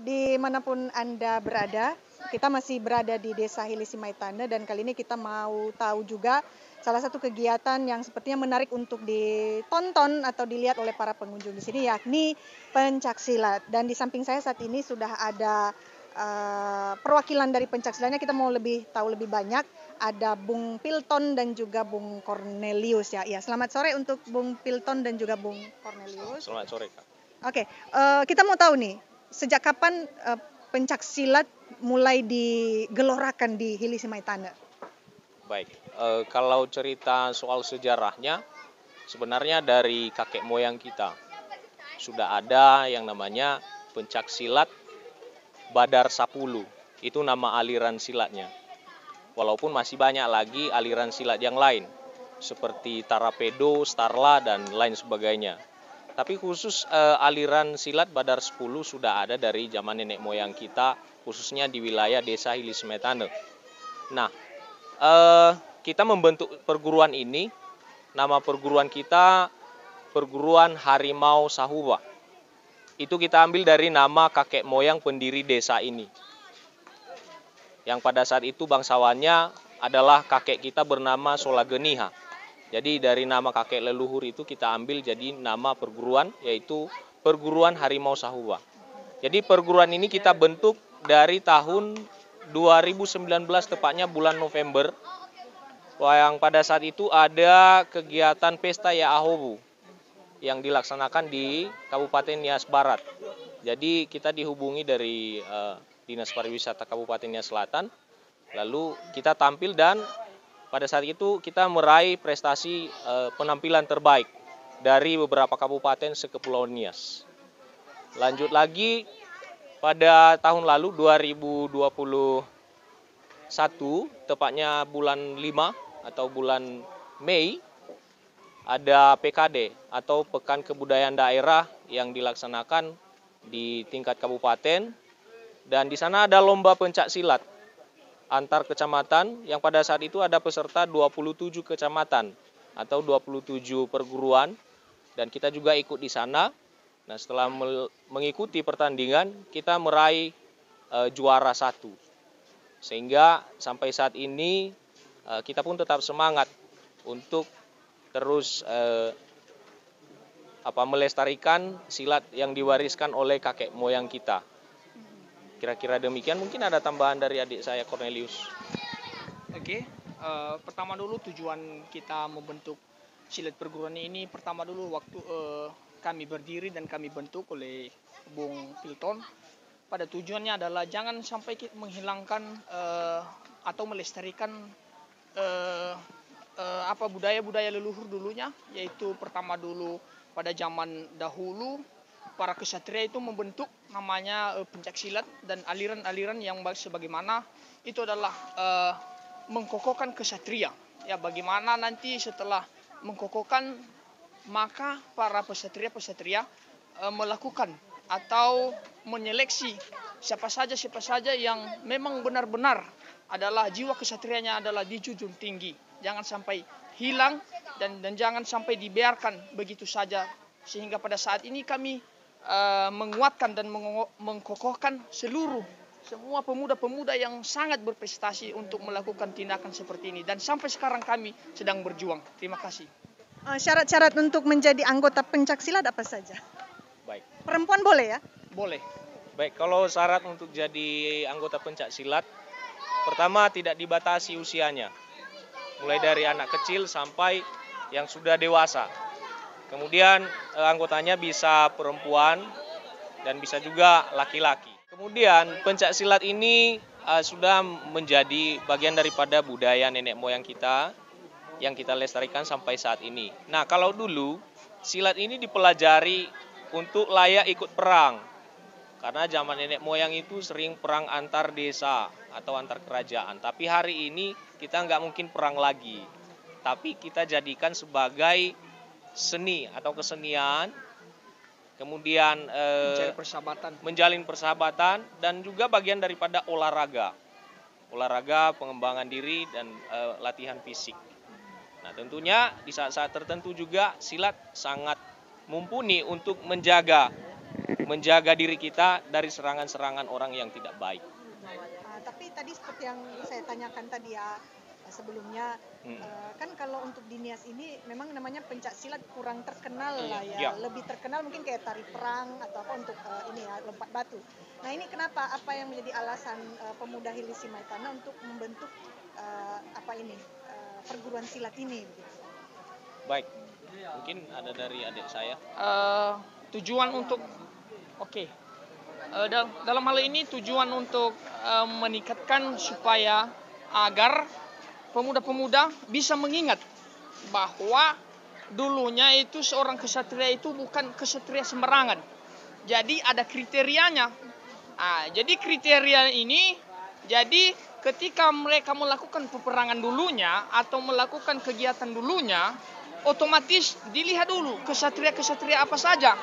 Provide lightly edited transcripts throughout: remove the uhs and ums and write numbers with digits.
dimanapun Anda berada, kita masih berada di Desa Hilisi Maitane dan kali ini kita mau tahu juga salah satu kegiatan yang sepertinya menarik untuk ditonton atau dilihat oleh para pengunjung di sini, yakni pencaksilat. Dan di samping saya saat ini sudah ada perwakilan dari pencaksilatnya. Kita mau tahu lebih banyak. Ada Bung Pilton dan juga Bung Cornelius ya. Selamat sore untuk Bung Pilton dan juga Bung Cornelius. Selamat sore, Kak. Oke, kita mau tahu nih, sejak kapan pencaksilat mulai digelorakan di Hilisi Maitane? Baik, kalau cerita soal sejarahnya, sebenarnya dari kakek moyang kita sudah ada yang namanya pencaksilat Badar Sapulu. Itu nama aliran silatnya. Walaupun masih banyak lagi aliran silat yang lain, seperti Tarapedo, Starla, dan lain sebagainya. Tapi khusus aliran silat Badar 10 sudah ada dari zaman nenek moyang kita, khususnya di wilayah Desa Hilisi Maitane. Nah, kita membentuk perguruan ini, nama perguruan kita Perguruan Harimau Sahuwa. Itu kita ambil dari nama kakek moyang pendiri desa ini. Yang pada saat itu bangsawannya adalah kakek kita bernama Solageniha. Jadi dari nama kakek leluhur itu kita ambil jadi nama perguruan, yaitu Perguruan Harimau Sahuwa. Jadi perguruan ini kita bentuk dari tahun 2019, tepatnya bulan November, yang pada saat itu ada kegiatan Pesta Yaahobu yang dilaksanakan di Kabupaten Nias Barat. Jadi kita dihubungi dari Dinas Pariwisata Kabupaten Nias Selatan, lalu kita tampil dan pada saat itu kita meraih prestasi penampilan terbaik dari beberapa kabupaten sekepulauan Nias. Lanjut lagi pada tahun lalu 2021, tepatnya bulan 5 atau bulan Mei, ada PKD atau Pekan Kebudayaan Daerah yang dilaksanakan di tingkat kabupaten, dan di sana ada lomba pencak silat antar kecamatan yang pada saat itu ada peserta 27 kecamatan atau 27 perguruan, dan kita juga ikut di sana. Nah, setelah mengikuti pertandingan kita meraih juara 1. Sehingga sampai saat ini kita pun tetap semangat untuk terus melestarikan silat yang diwariskan oleh kakek moyang kita. Kira-kira demikian. Mungkin ada tambahan dari adik saya Cornelius. Oke, pertama dulu tujuan kita membentuk silat perguruan ini, pertama dulu waktu kami berdiri dan kami bentuk oleh Bung Pilton, pada tujuannya adalah jangan sampai menghilangkan atau melestarikan budaya-budaya leluhur dulunya, yaitu pertama dulu pada zaman dahulu para kesatria itu membentuk namanya pencaksilat, dan aliran-aliran yang sebagaimana itu adalah mengkokohkan kesatria. Ya, bagaimana nanti setelah mengkokohkan maka para pesatria melakukan atau menyeleksi siapa saja yang memang benar-benar adalah jiwa kesatrianya adalah dijunjung tinggi. Jangan sampai hilang dan jangan sampai dibiarkan begitu saja. Sehingga pada saat ini kami menguatkan dan mengkokohkan semua pemuda-pemuda yang sangat berprestasi untuk melakukan tindakan seperti ini. Dan sampai sekarang kami sedang berjuang. Terima kasih. Syarat-syarat untuk menjadi anggota pencaksilat apa saja? Baik. Perempuan boleh ya? Boleh. Baik, kalau syarat untuk jadi anggota pencaksilat, pertama tidak dibatasi usianya. Mulai dari anak kecil sampai yang sudah dewasa. Kemudian anggotanya bisa perempuan dan bisa juga laki-laki. Kemudian pencaksilat ini sudah menjadi bagian daripada budaya nenek moyang kita yang kita lestarikan sampai saat ini. Nah, kalau dulu silat ini dipelajari untuk layak ikut perang. Karena zaman nenek moyang itu sering perang antar desa atau antar kerajaan. Tapi hari ini kita nggak mungkin perang lagi. Tapi kita jadikan sebagai seni atau kesenian, kemudian menjalin persahabatan dan juga bagian daripada olahraga, pengembangan diri dan latihan fisik. Nah, tentunya di saat-saat tertentu juga silat sangat mumpuni untuk menjaga menjaga diri kita dari serangan-serangan orang yang tidak baik. Tapi tadi seperti yang saya tanyakan tadi ya sebelumnya, kan kalau untuk di Nias ini memang namanya pencak silat kurang terkenal lah ya. Lebih terkenal mungkin kayak tari perang atau apa untuk ini ya, lompat batu. Nah ini kenapa, apa yang menjadi alasan pemuda Hilisi Maitana untuk membentuk perguruan silat ini begitu? Baik, mungkin ada dari adik saya. Tujuan untuk dalam hal ini tujuan untuk meningkatkan supaya agar pemuda-pemuda bisa mengingat bahwa dulunya itu seorang kesatria itu bukan kesatria sembarangan. Jadi ada kriterianya. Jadi kriteria ini, jadi ketika mereka melakukan peperangan dulunya atau melakukan kegiatan dulunya, otomatis dilihat dulu kesatria-kesatria apa saja.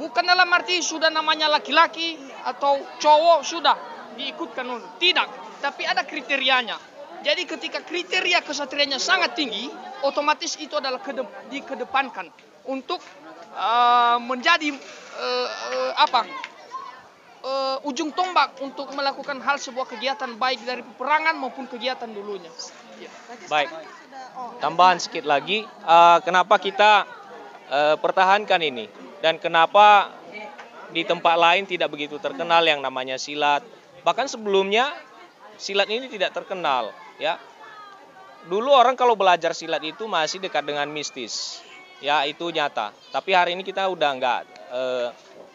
Bukan dalam arti sudah namanya laki-laki atau cowok sudah diikutkan dulu. Tidak, tapi ada kriterianya. Jadi ketika kriteria kesatrianya sangat tinggi, otomatis itu adalah dikedepankan untuk menjadi ujung tombak untuk melakukan hal sebuah kegiatan baik dari peperangan maupun kegiatan dulunya. Baik, tambahan sedikit lagi, kenapa kita pertahankan ini dan kenapa di tempat lain tidak begitu terkenal yang namanya silat. Bahkan sebelumnya silat ini tidak terkenal, ya. Dulu orang kalau belajar silat itu masih dekat dengan mistis, ya itu nyata. Tapi hari ini kita udah nggak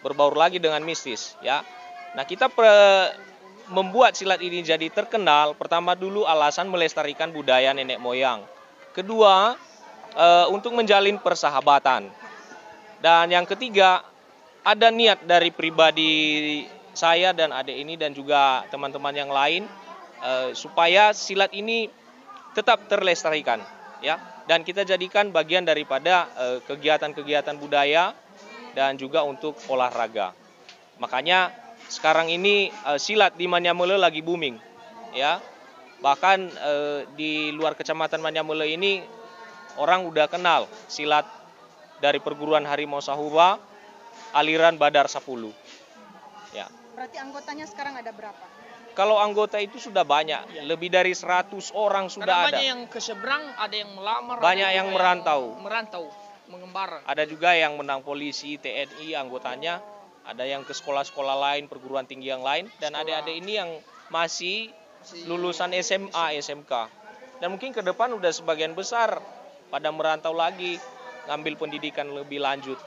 berbaur lagi dengan mistis, ya. Nah kita membuat silat ini jadi terkenal. Pertama dulu alasan melestarikan budaya nenek moyang. Kedua untuk menjalin persahabatan. Dan yang ketiga ada niat dari pribadi saya dan adik ini dan juga teman-teman yang lain supaya silat ini tetap terlestarikan, ya, dan kita jadikan bagian daripada kegiatan-kegiatan budaya dan juga untuk olahraga. Makanya sekarang ini silat di Manyamele lagi booming, ya. Bahkan di luar kecamatan Manyamele ini orang udah kenal silat dari perguruan Harimau Sahuba, aliran Badar 10. Ya. Berarti anggotanya sekarang ada berapa? Kalau anggota itu sudah banyak, lebih dari 100 orang sudah ada. Banyak yang ke seberang, ada yang melamar, banyak yang merantau, mengembara. Ada juga yang menang polisi, TNI anggotanya, ada yang ke sekolah-sekolah lain, perguruan tinggi yang lain, dan adik-adik ini yang masih lulusan SMA, SMK. Dan mungkin ke depan udah sebagian besar pada merantau lagi, ngambil pendidikan lebih lanjut.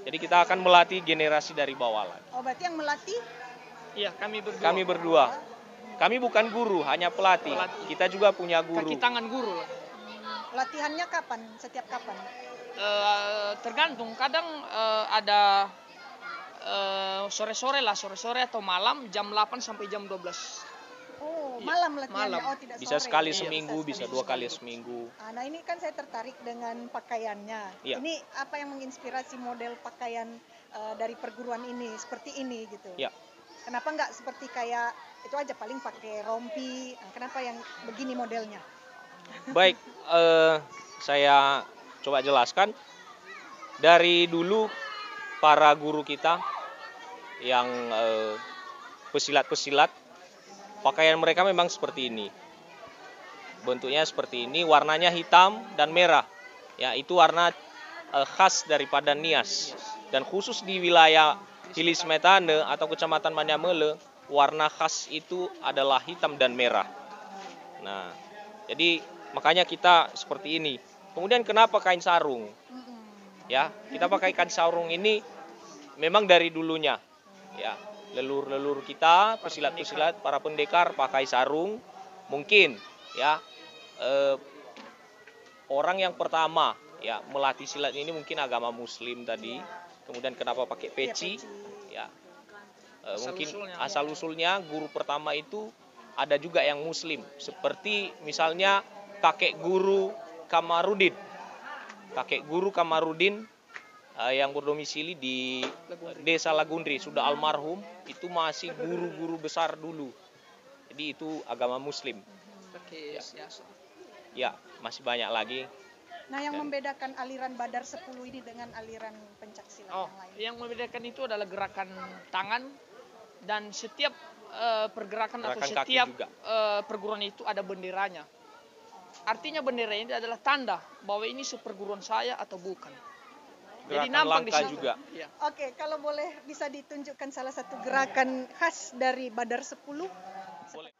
Jadi kita akan melatih generasi dari bawah lagi. Oh, berarti yang melatih? Iya, kami berdua. Kami berdua. Kami bukan guru, hanya pelatih. Kita juga punya guru. Kaki tangan guru. Latihannya kapan? Setiap kapan? Tergantung. Kadang ada sore-sore atau malam jam 8 sampai jam 12. Oh, malam latihannya. Malam. Oh, tidak Bisa sore. sekali seminggu, bisa 2 kali seminggu. Nah, ini kan saya tertarik dengan pakaiannya. Ya. Ini apa yang menginspirasi model pakaian dari perguruan ini seperti ini gitu? Ya. Kenapa nggak seperti kayak itu aja paling pakai rompi? Nah, kenapa yang begini modelnya? Baik, saya coba jelaskan. Dari dulu para guru kita yang pesilat-pesilat, pakaian mereka memang seperti ini. Bentuknya seperti ini, warnanya hitam dan merah. Ya, itu warna khas daripada Nias. Dan khusus di wilayah Hilis Metane atau Kecamatan Manyamele, warna khas itu adalah hitam dan merah. Nah, jadi makanya kita seperti ini. Kemudian kenapa kain sarung? Ya, kita pakai kain sarung ini memang dari dulunya. Ya, leluhur kita, pesilat-pesilat, para pendekar pakai sarung. Mungkin ya orang yang pertama ya melatih silat ini mungkin agama Muslim tadi. Kemudian kenapa pakai peci? Ya, mungkin asal usulnya guru pertama itu ada juga yang Muslim, seperti misalnya kakek guru Kamarudin. Kakek guru Kamarudin yang berdomisili di Desa Lagundri, sudah almarhum, itu masih guru-guru besar dulu. Jadi itu agama Muslim. Ya, masih banyak lagi. Nah, yang membedakan aliran Badar 10 ini dengan aliran pencaksilat Oh, yang lain. yang membedakan itu adalah gerakan tangan dan setiap pergerakan atau Gerakan kaki setiap juga. perguruan itu ada benderanya. Artinya bendera ini adalah tanda bahwa ini seperguruan saya atau bukan. Jadi Gerakan nampak di langkah situ. juga. Iya. Oke, kalau boleh bisa ditunjukkan salah satu gerakan khas dari Badar 10. Boleh.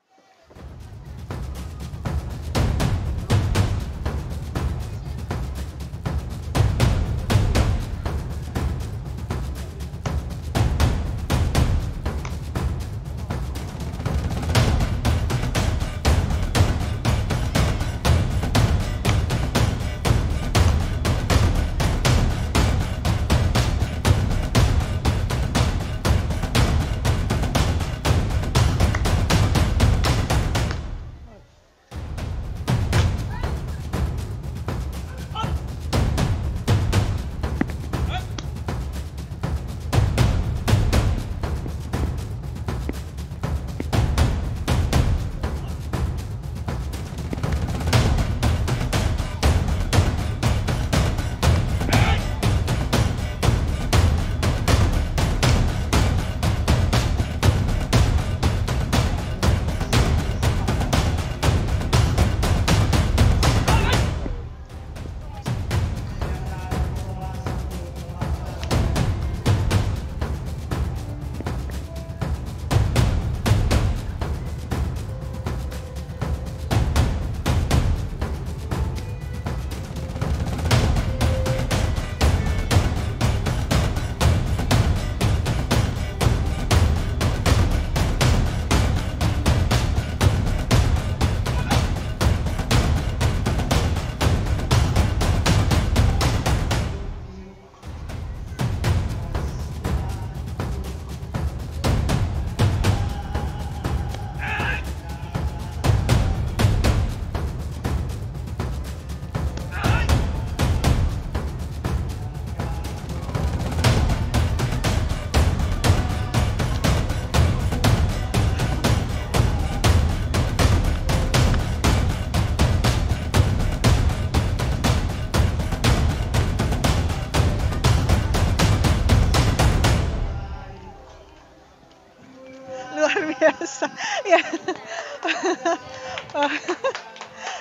Luar biasa. Ya.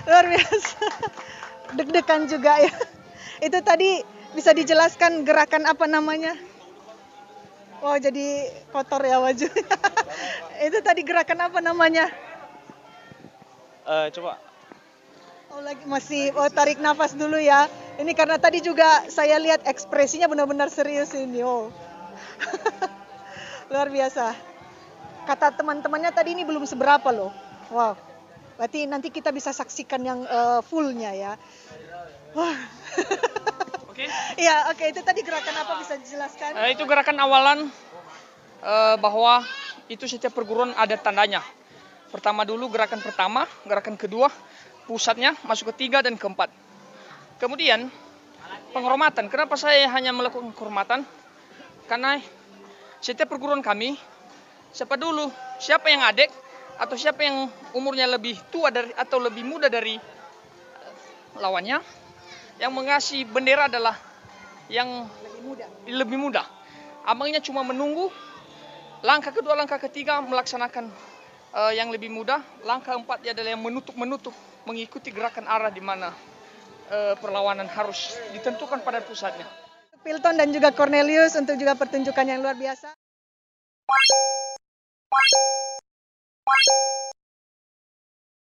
Luar biasa. Deg-degan juga ya. Itu tadi bisa dijelaskan gerakan apa namanya? Wow, jadi kotor ya wajahnya. Itu tadi gerakan apa namanya? Coba. Oh, lagi masih tarik nafas dulu ya. Ini karena tadi juga saya lihat ekspresinya benar-benar serius ini. Oh. Luar biasa. Kata teman-temannya tadi ini belum seberapa loh. Wow. Berarti nanti kita bisa saksikan yang fullnya ya. Wah. Oke. Iya, oke. Itu tadi gerakan apa bisa dijelaskan? Itu gerakan awalan bahwa itu setiap perguruan ada tandanya. Pertama dulu gerakan pertama, gerakan kedua, pusatnya masuk ketiga dan keempat. Kemudian penghormatan. Kenapa saya hanya melakukan penghormatan? Karena setiap perguruan kami, siapa dulu, siapa yang adik atau siapa yang umurnya lebih tua dari atau lebih muda dari lawannya, yang mengasih bendera adalah yang lebih muda. Abangnya cuma menunggu langkah kedua, langkah ketiga melaksanakan yang lebih muda. Langkah empat adalah yang menutup, mengikuti gerakan arah di mana perlawanan harus ditentukan pada pusatnya. Pilton dan juga Cornelius untuk juga pertunjukan yang luar biasa.